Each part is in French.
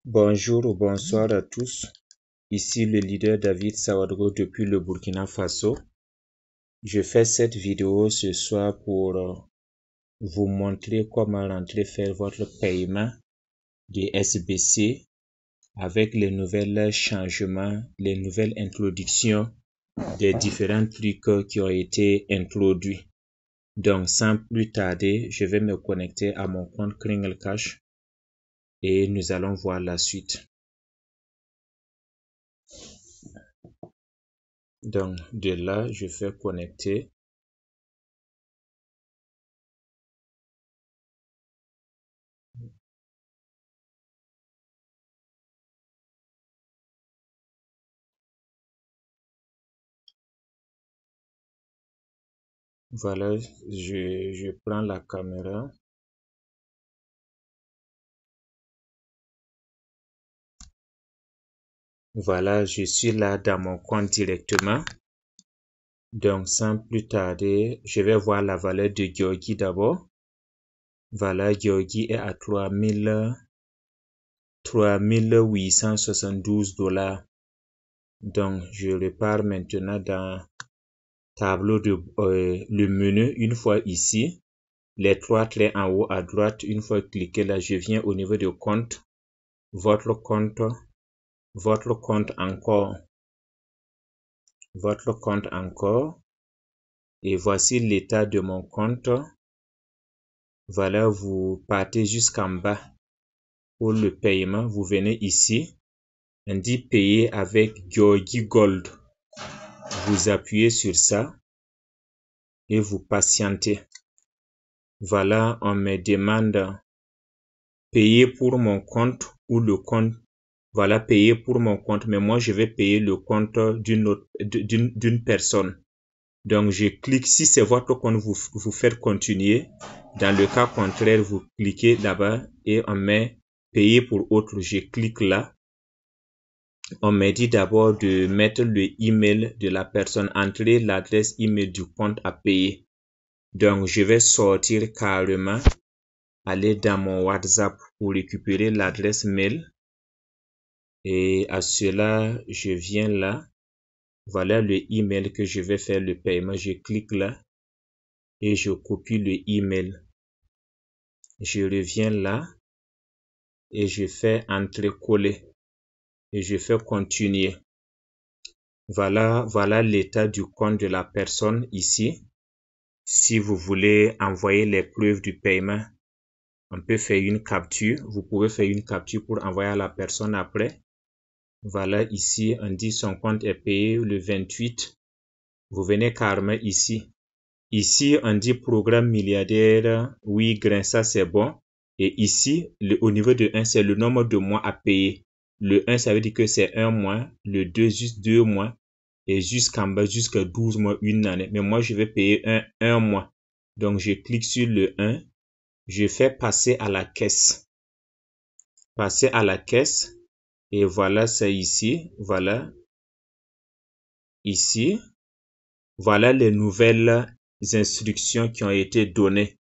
Bonjour ou bonsoir à tous. Ici le leader David Sawadro depuis le Burkina Faso. Je fais cette vidéo ce soir pour vous montrer comment rentrer faire votre paiement de SBC avec les nouvelles changements, les nouvelles introductions des différents trucs qui ont été introduits. Donc sans plus tarder, je vais me connecter à mon compte Kringle Cash et nous allons voir la suite. Donc de là, je fais connecter. Voilà, je prends la caméra. Voilà, je suis là dans mon compte directement. Donc, sans plus tarder, je vais voir la valeur de Georgie d'abord. Voilà, Georgie est à 3872 $. Donc, je repars maintenant dans tableau de le menu. Une fois ici, les trois traits en haut à droite, une fois cliqué là, je viens au niveau de compte, votre compte encore, et voici l'état de mon compte. Voilà, vous partez jusqu'en bas pour le paiement, vous venez ici, on dit payer avec Georgie Gold. Vous appuyez sur ça et vous patientez. Voilà, on me demande payer pour mon compte ou le compte. Voilà, payer pour mon compte, mais moi je vais payer le compte d'une personne. Donc je clique, si c'est votre compte, vous faites continuer. Dans le cas contraire, vous cliquez là-bas et on met payer pour autre. Je clique là. On me dit d'abord de mettre le email de la personne, entrer l'adresse email du compte à payer. Donc je vais sortir carrément, aller dans mon WhatsApp pour récupérer l'adresse mail. Et à cela, je viens là. Voilà le email que je vais faire le paiement. Je clique là et je copie le email. Je reviens là et je fais entrer-coller et je fais continuer. Voilà l'état du compte de la personne ici. Si vous voulez envoyer les preuves du paiement, on peut faire une capture. Vous pouvez faire une capture pour envoyer à la personne après. Voilà, ici, on dit son compte est payé le 28. Vous venez carrément ici. Ici, on dit programme milliardaire. Oui, grain, ça c'est bon. Et ici, au niveau de 1, c'est le nombre de mois à payer. Le 1, ça veut dire que c'est 1 mois. Le 2, juste 2 mois. Et jusqu'en bas, jusqu'à 12 mois, une année. Mais moi, je vais payer un mois. Donc, je clique sur le 1. Je fais passer à la caisse. Passer à la caisse. Et voilà, c'est ici. Voilà. Ici. Voilà les nouvelles instructions qui ont été données.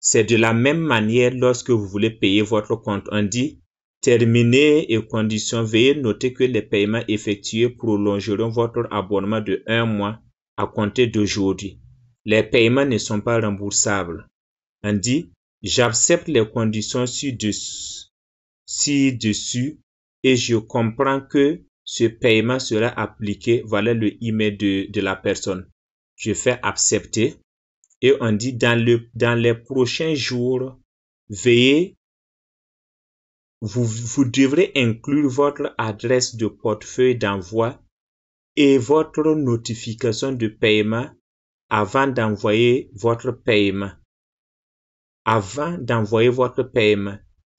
C'est de la même manière lorsque vous voulez payer votre compte. On dit terminer et conditions. Veuillez noter que les paiements effectués prolongeront votre abonnement de 1 mois à compter d'aujourd'hui. Les paiements ne sont pas remboursables. On dit j'accepte les conditions ci-dessus et je comprends que ce paiement sera appliqué. Voilà le email de la personne. Je fais accepter et on dit dans les prochains jours, veuillez, vous devrez inclure votre adresse de portefeuille d'envoi et votre notification de paiement avant d'envoyer votre paiement.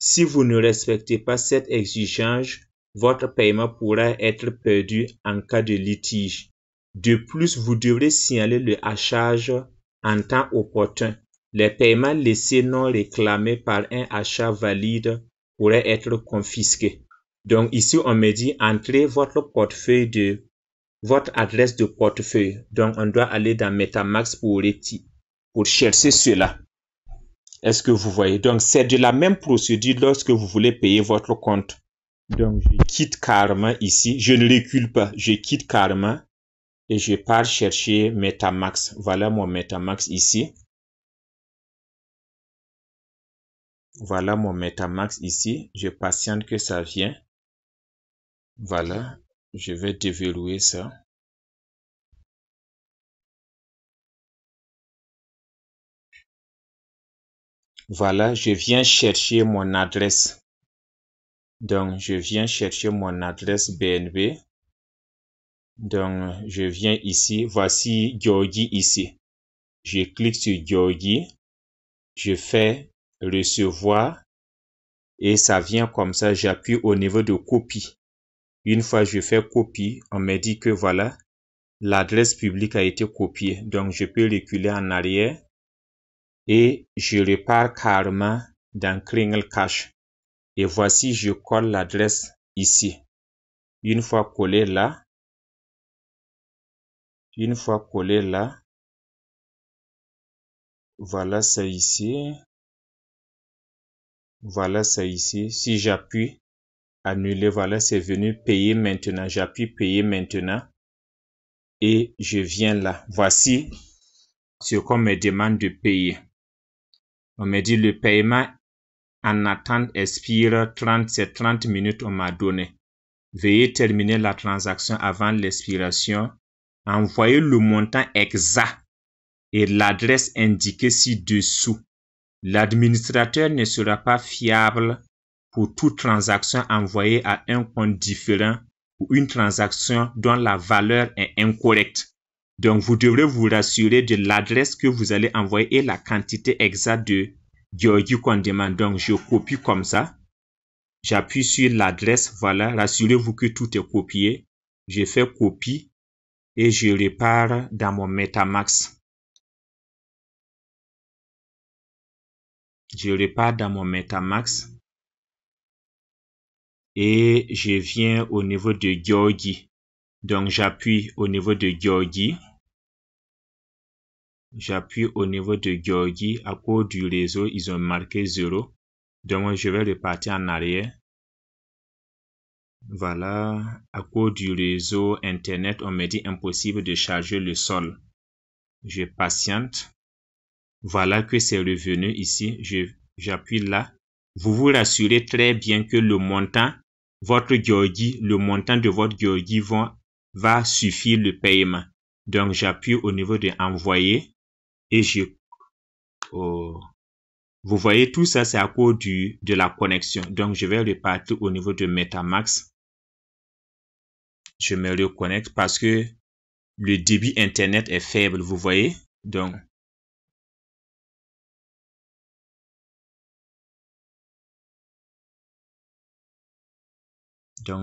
Si vous ne respectez pas cette exigence, votre paiement pourra être perdu en cas de litige. De plus, vous devrez signaler le hachage en temps opportun. Les paiements laissés non réclamés par un achat valide pourraient être confisqués. Donc ici, on me dit entrez votre adresse de portefeuille. Donc on doit aller dans MetaMask pour chercher cela. Est-ce que vous voyez? Donc c'est de la même procédure lorsque vous voulez payer votre compte. Donc, je quitte carrément ici. Je ne recule pas. Je quitte carrément et je pars chercher MetaMask. Voilà mon MetaMask ici. Voilà mon MetaMask ici. Je patiente que ça vienne. Voilà. Je vais déverrouiller ça. Voilà. Je viens chercher mon adresse. Donc, je viens chercher mon adresse BNB. Donc, je viens ici. Voici Georgie ici. Je clique sur Georgie. Je fais recevoir. Et ça vient comme ça. J'appuie au niveau de copie. Une fois je fais copie, on me dit que voilà, l'adresse publique a été copiée. Donc, je peux reculer en arrière. Et je repars carrément dans Kringle Cash. Et voici, je colle l'adresse ici. Une fois collé là, voilà ça ici. Voilà ça ici. Si j'appuie, annuler, voilà, c'est venu payer maintenant. J'appuie payer maintenant. Et je viens là. Voici ce qu'on me demande de payer. On me dit le paiement en attente expire 30 minutes, on m'a donné. Veuillez terminer la transaction avant l'expiration. Envoyez le montant exact et l'adresse indiquée ci-dessous. L'administrateur ne sera pas fiable pour toute transaction envoyée à un compte différent ou une transaction dont la valeur est incorrecte. Donc, vous devrez vous rassurer de l'adresse que vous allez envoyer et la quantité exacte de Georgie qu'on demande. Donc, je copie comme ça. J'appuie sur l'adresse. Voilà, rassurez-vous que tout est copié. Je fais copie et je repars dans mon MetaMask. Je repars dans mon MetaMask et je viens au niveau de Georgie. Donc, j'appuie au niveau de Georgie. J'appuie au niveau de Georgie. À cause du réseau, ils ont marqué 0. Donc, je vais repartir en arrière. Voilà. À cause du réseau Internet, on me dit impossible de charger le sol. Je patiente. Voilà que c'est revenu ici. J'appuie là. Vous vous rassurez très bien que le montant, le montant de votre Georgie va suffire le paiement. Donc, j'appuie au niveau de envoyer et vous voyez tout ça, c'est à cause de la connexion. Donc, je vais repartir au niveau de MetaMask. Je me reconnecte parce que le débit Internet est faible, vous voyez. Donc,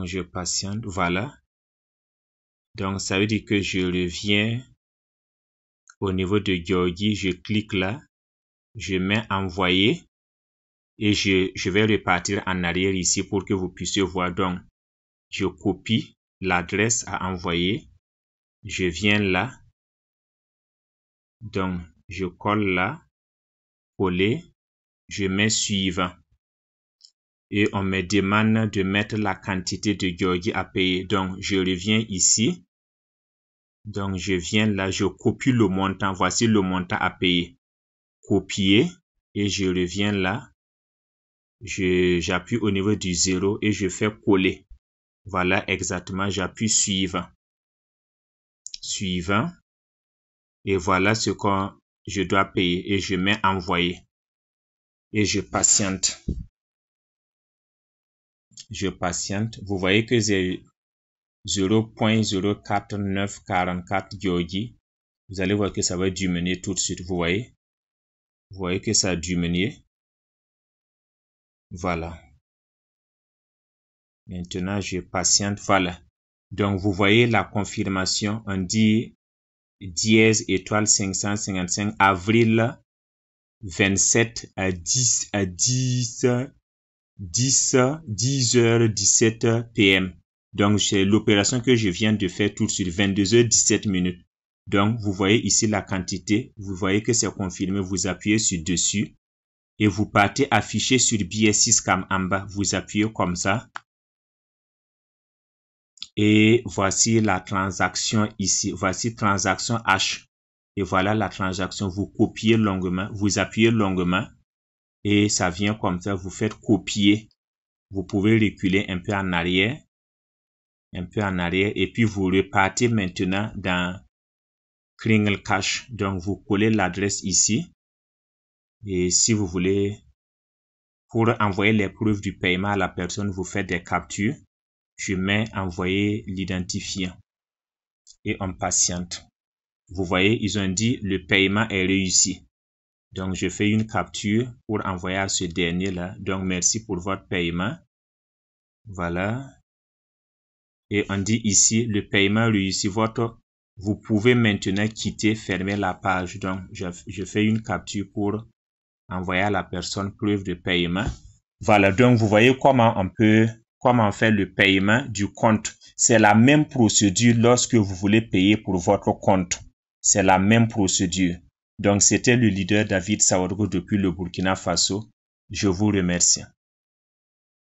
je patiente. Voilà. Donc, ça veut dire que je reviens au niveau de Georgie. Je clique là. Je mets envoyer. Et je vais repartir en arrière ici pour que vous puissiez voir. Donc, je copie l'adresse à envoyer. Je viens là. Donc, je colle là. Coller. Je mets suivant. Et on me demande de mettre la quantité de Georgie à payer. Donc, je reviens ici. Donc, je viens là, je copie le montant. Voici le montant à payer. Copier. Et je reviens là. J'appuie au niveau du 0 et je fais coller. Voilà exactement, j'appuie suivant. Suivant. Et voilà ce que je dois payer. Et je mets envoyer. Et je patiente. Je patiente. Vous voyez que j'ai 0.04944 Georgie. Vous allez voir que ça va diminuer tout de suite. Vous voyez? Vous voyez que ça a diminué. Voilà. Maintenant, je patiente. Voilà. Donc, vous voyez la confirmation. On dit dièse étoile 555 avril 27 à 10h17 p.m. Donc, c'est l'opération que je viens de faire tout de suite, 22h17 minutes. Donc, vous voyez ici la quantité. Vous voyez que c'est confirmé. Vous appuyez sur dessus et vous partez afficher sur BSC Scam en bas. Vous appuyez comme ça. Et voici la transaction ici. Voici transaction H. Et voilà la transaction. Vous copiez longuement, vous appuyez longuement et ça vient comme ça. Vous faites copier. Vous pouvez reculer un peu en arrière. Et puis vous repartez maintenant dans Kringle Cash. Donc vous collez l'adresse ici. Et si vous voulez, pour envoyer les preuves du paiement à la personne, vous faites des captures. Je mets envoyer l'identifiant et on patiente. Vous voyez, ils ont dit le paiement est réussi. Donc, je fais une capture pour envoyer à ce dernier-là. Donc, merci pour votre paiement. Voilà. Et on dit ici, le paiement réussi. Vous pouvez maintenant quitter, fermer la page. Donc, je fais une capture pour envoyer à la personne preuve de paiement. Voilà. Donc, vous voyez comment on fait le paiement du compte. C'est la même procédure lorsque vous voulez payer pour votre compte. C'est la même procédure. Donc, c'était le leader David Saoudou depuis le Burkina Faso. Je vous remercie.